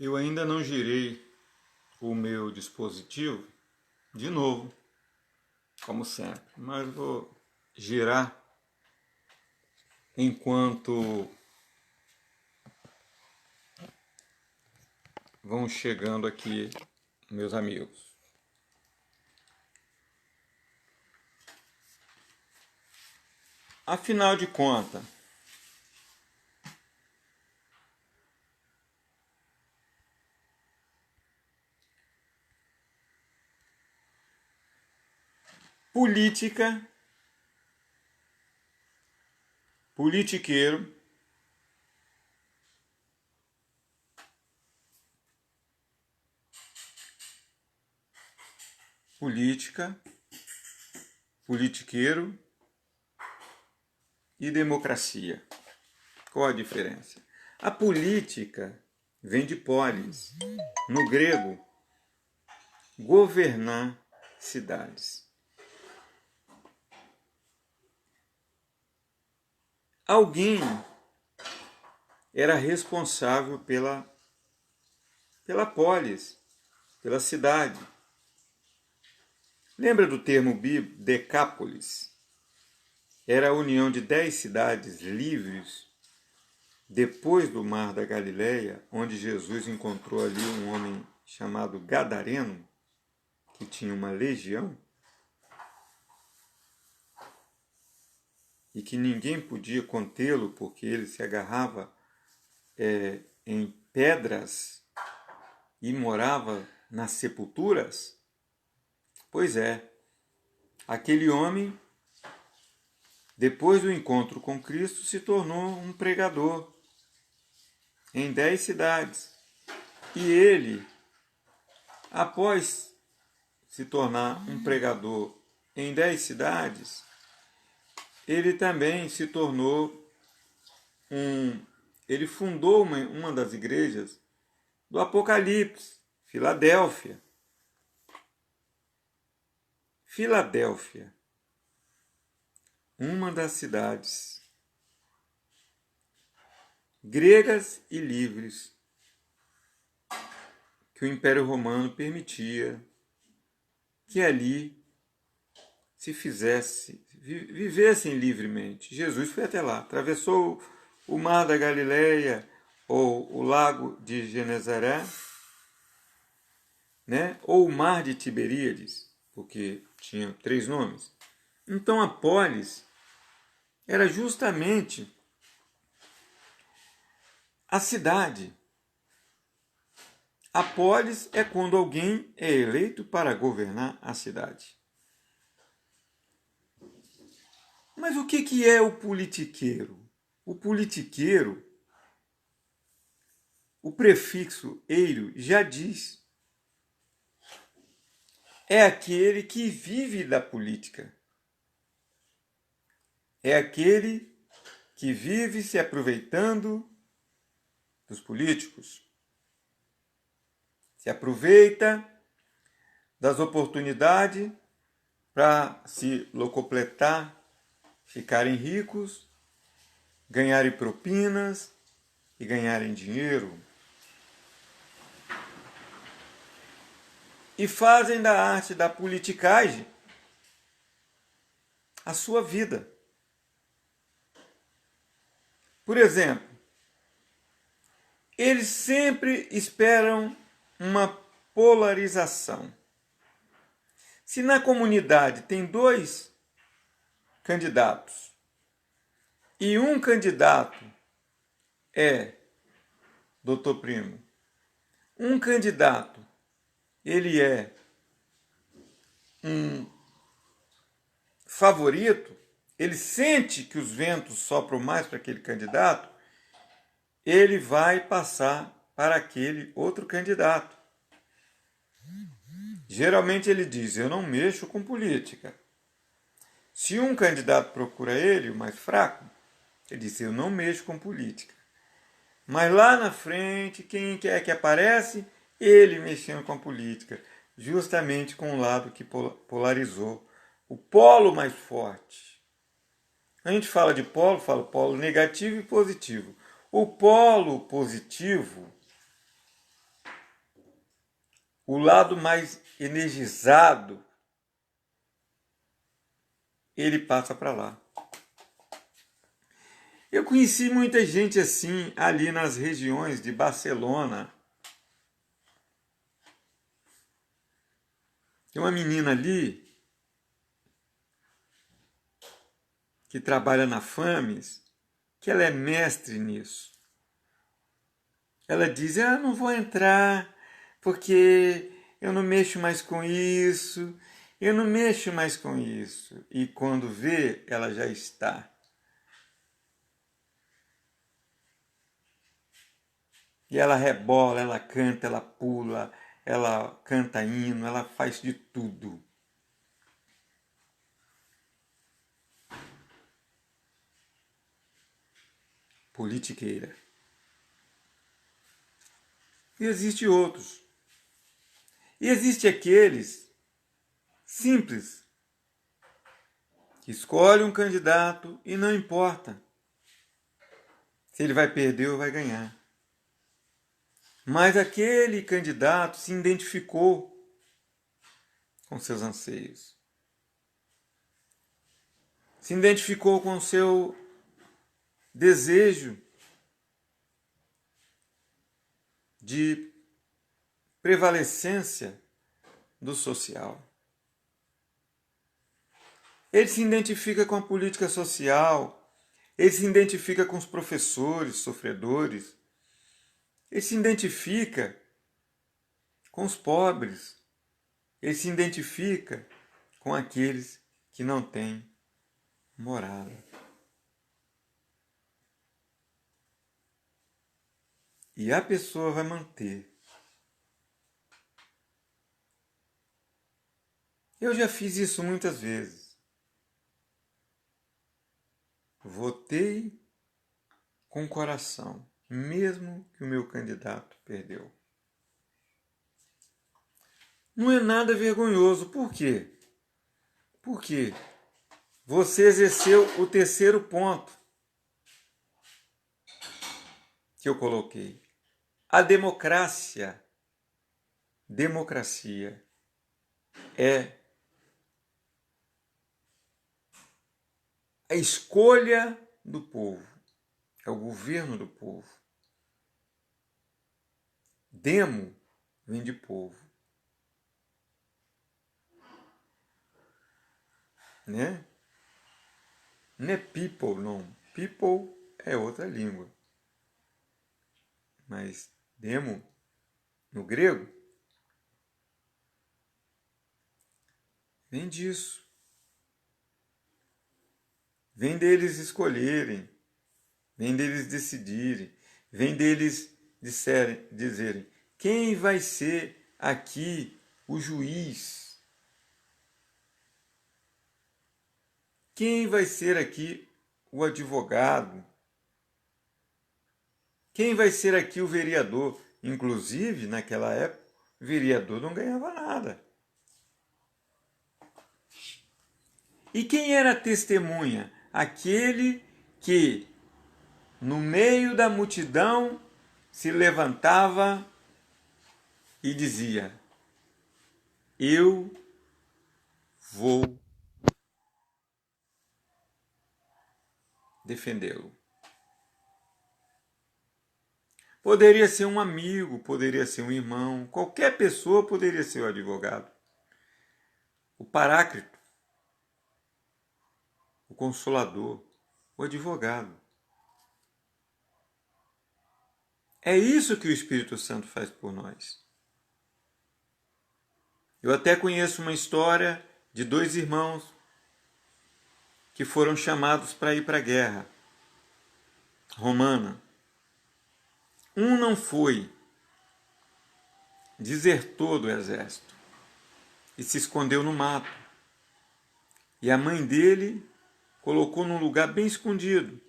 Eu ainda não girei o meu dispositivo de novo, como sempre, mas vou girar enquanto vão chegando aqui meus amigos. Afinal de contas, política, politiqueiro, política, politiqueiro e democracia. Qual a diferença? A política vem de polis, no grego, governar cidades. Alguém era responsável pela polis, pela cidade. Lembra do termo bíblico Decápolis? Era a união de 10 cidades livres depois do Mar da Galileia, onde Jesus encontrou ali um homem chamado Gadareno, que tinha uma legião, e que ninguém podia contê-lo porque ele se agarrava em pedras e morava nas sepulturas. Pois é, aquele homem, depois do encontro com Cristo, se tornou um pregador em 10 cidades. E ele, após se tornar um pregador em 10 cidades, ele também se tornou ele fundou uma das igrejas do Apocalipse, Filadélfia. Filadélfia, uma das cidades gregas e livres que o Império Romano permitia que ali vivessem livremente. Jesus foi até lá, atravessou o Mar da Galileia ou o Lago de Genezaré, né? Ou o Mar de Tiberíades, porque tinha 3 nomes. Então a polis era justamente a cidade. A polis é quando alguém é eleito para governar a cidade. Mas o que é o politiqueiro? O politiqueiro, o prefixo eiro já diz, é aquele que vive da política. É aquele que vive se aproveitando dos políticos. Se aproveita das oportunidades para se locupletar, ficarem ricos, ganharem propinas e ganharem dinheiro. E fazem da arte da politicagem a sua vida. Por exemplo, eles sempre esperam uma polarização. Se na comunidade tem 2 candidatos e um candidato é Dr. Primo, um candidato ele é um favorito, ele sente que os ventos sopram mais para aquele candidato, ele vai passar para aquele outro candidato. Geralmente ele diz, eu não mexo com política. Se um candidato procura ele, o mais fraco, ele diz, eu não mexo com política. Mas lá na frente, quem quer que aparece? Ele mexendo com a política, justamente com o lado que polarizou, o polo mais forte. A gente fala de polo, fala polo negativo e positivo. O polo positivo o lado mais energizado, ele passa para lá. Eu conheci muita gente assim ali nas regiões de Barcelona. Tem uma menina ali que trabalha na FAMES, que ela é mestre nisso. Ela diz, não vou entrar porque eu não mexo mais com isso, eu não mexo mais com isso. E quando vê, ela já está. E ela rebola, ela canta, ela pula, ela canta hino, ela faz de tudo. Politiqueira. E existe outros. E existe aqueles simples, que escolhe um candidato e não importa se ele vai perder ou vai ganhar. Mas aquele candidato se identificou com seus anseios. Se identificou com o seu desejo de prevalecência do social. Ele se identifica com a política social, ele se identifica com os professores, sofredores, ele se identifica com os pobres, ele se identifica com aqueles que não têm moral. E a pessoa vai manter. Eu já fiz isso muitas vezes. Votei com o coração, mesmo que o meu candidato perdeu. Não é nada vergonhoso. Por quê? Porque você exerceu o terceiro ponto que eu coloquei. A democracia é a escolha do povo, é o governo do povo. Demo vem de povo. Né? Não é people, não. People é outra língua. Mas demo, no grego, vem disso. Vem deles escolherem, vem deles decidirem, vem deles dizerem quem vai ser aqui o juiz, quem vai ser aqui o advogado, quem vai ser aqui o vereador. Inclusive, naquela época, o vereador não ganhava nada. E quem era a testemunha? Aquele que, no meio da multidão, se levantava e dizia: eu vou defendê-lo. Poderia ser um amigo, poderia ser um irmão, qualquer pessoa poderia ser o advogado. O paráclito, o consolador, o advogado. É isso que o Espírito Santo faz por nós. Eu até conheço uma história de 2 irmãos que foram chamados para ir para a guerra romana. Um não foi, desertou do exército e se escondeu no mato. E a mãe dele colocou num lugar bem escondido.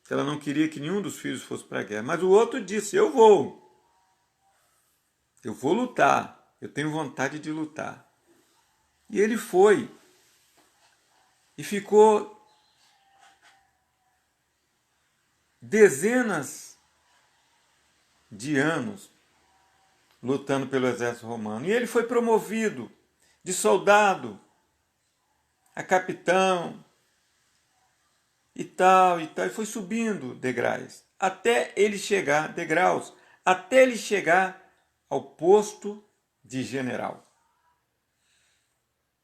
Ela não queria que nenhum dos filhos fosse para a guerra. Mas o outro disse: eu vou lutar, eu tenho vontade de lutar. E ele foi. E ficou dezenas de anos lutando pelo exército romano. E ele foi promovido de soldado a capitão e tal, e foi subindo degraus, até ele chegar ao posto de general.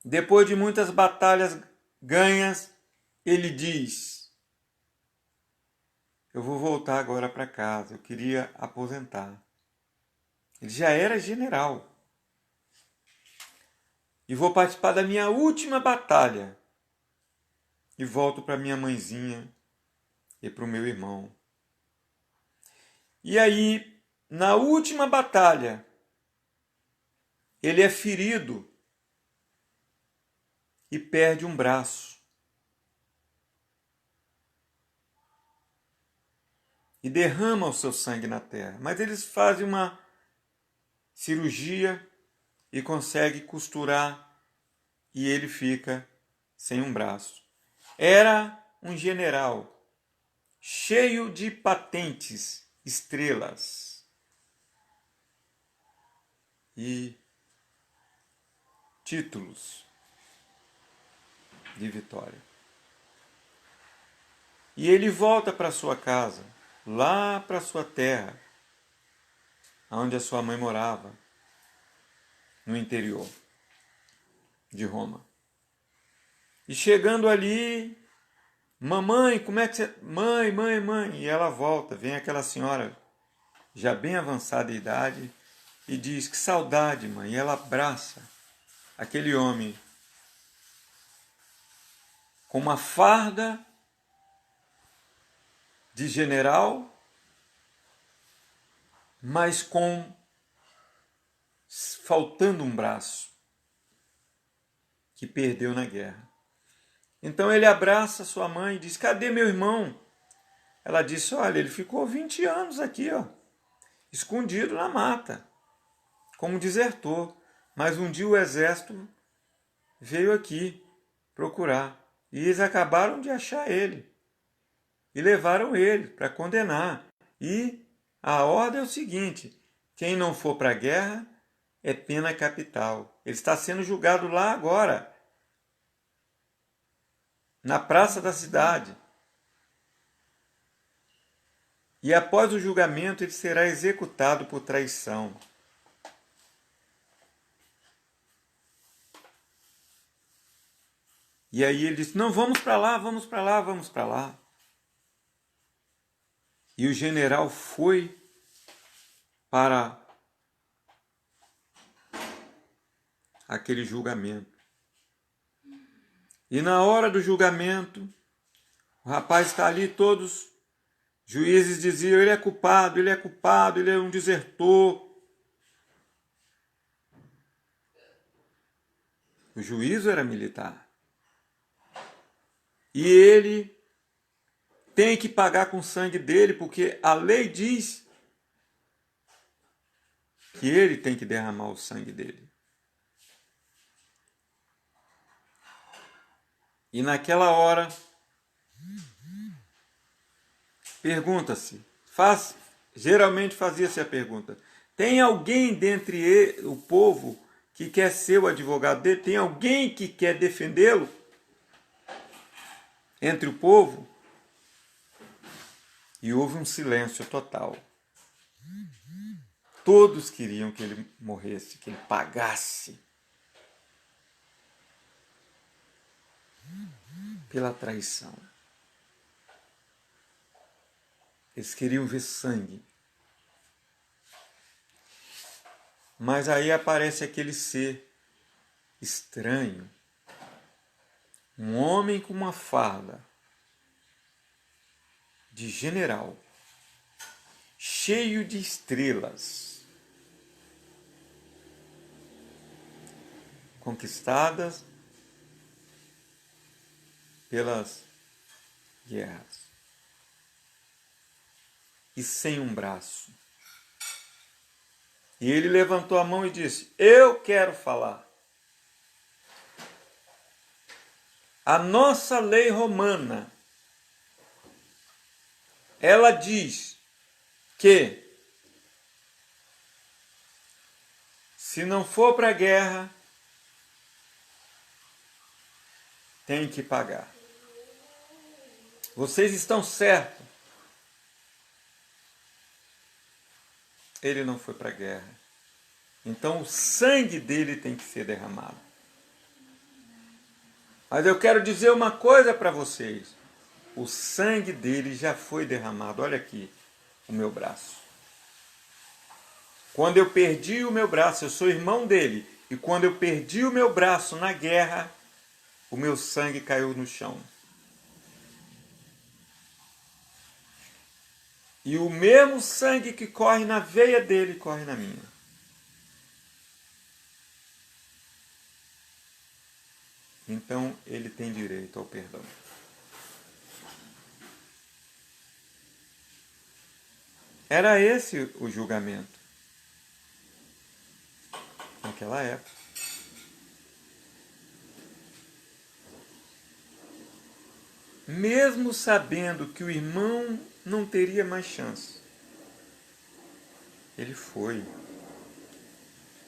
Depois de muitas batalhas ganhas, ele diz: eu vou voltar agora para casa, eu queria aposentar. Ele já era general. E vou participar da minha última batalha. E volto para minha mãezinha e para o meu irmão. E aí, na última batalha, ele é ferido e perde um braço. E derrama o seu sangue na terra. Mas eles fazem uma cirurgia e conseguem costurar e ele fica sem um braço. Era um general cheio de patentes, estrelas e títulos de vitória. E ele volta para sua casa, lá para sua terra, onde a sua mãe morava, no interior de Roma. E chegando ali, mamãe, como é que você... Mãe. E ela volta, vem aquela senhora, já bem avançada de idade, e diz: que saudade, mãe. E ela abraça aquele homem com uma farda de general, mas faltando um braço, que perdeu na guerra. Então ele abraça sua mãe e diz: cadê meu irmão? Ela disse: olha, ele ficou 20 anos aqui, ó, escondido na mata, como desertor. Mas um dia o exército veio aqui procurar. E eles acabaram de achar ele. E levaram ele para condenar. E a ordem é o seguinte: quem não for para a guerra é pena capital. Ele está sendo julgado lá agora, na praça da cidade. E após o julgamento ele será executado por traição. E aí ele disse: não, vamos para lá, vamos para lá, vamos para lá. E o general foi para aquele julgamento. E na hora do julgamento, o rapaz está ali, todos juízes diziam: ele é culpado, ele é um desertor. O juízo era militar. E ele tem que pagar com o sangue dele, porque a lei diz que ele tem que derramar o sangue dele. E naquela hora, pergunta-se, geralmente fazia-se a pergunta: tem alguém dentre o povo que quer ser o advogado dele? Tem alguém que quer defendê-lo? Entre o povo? E houve um silêncio total. Todos queriam que ele morresse, que ele pagasse pela traição. Eles queriam ver sangue. Mas aí aparece aquele ser estranho, um homem com uma farda de general, cheio de estrelas, conquistadas pelas guerras, e sem um braço. E ele levantou a mão e disse: eu quero falar. A nossa lei romana, ela diz que Se não for para a guerra, tem que pagar. Vocês estão certos. Ele não foi para a guerra. Então o sangue dele tem que ser derramado. Mas eu quero dizer uma coisa para vocês. O sangue dele já foi derramado. Olha aqui o meu braço. Quando eu perdi o meu braço, eu sou irmão dele. E quando eu perdi o meu braço na guerra, o meu sangue caiu no chão. E o mesmo sangue que corre na veia dele, corre na minha. Então, ele tem direito ao perdão. Era esse o julgamento naquela época. Mesmo sabendo que o irmão não teria mais chance, ele foi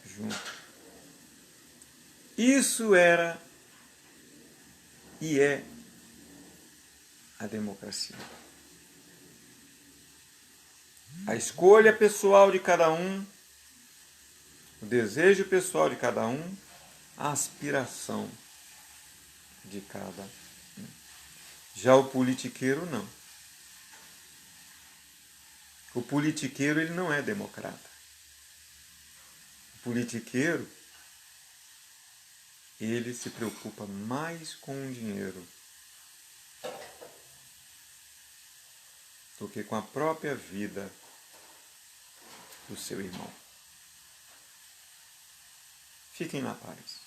junto. Isso era e é a democracia. A escolha pessoal de cada um, o desejo pessoal de cada um, a aspiração de cada um. Já o politiqueiro não. O politiqueiro ele não é democrata. O politiqueiro ele se preocupa mais com o dinheiro do que com a própria vida do seu irmão. Fiquem na paz.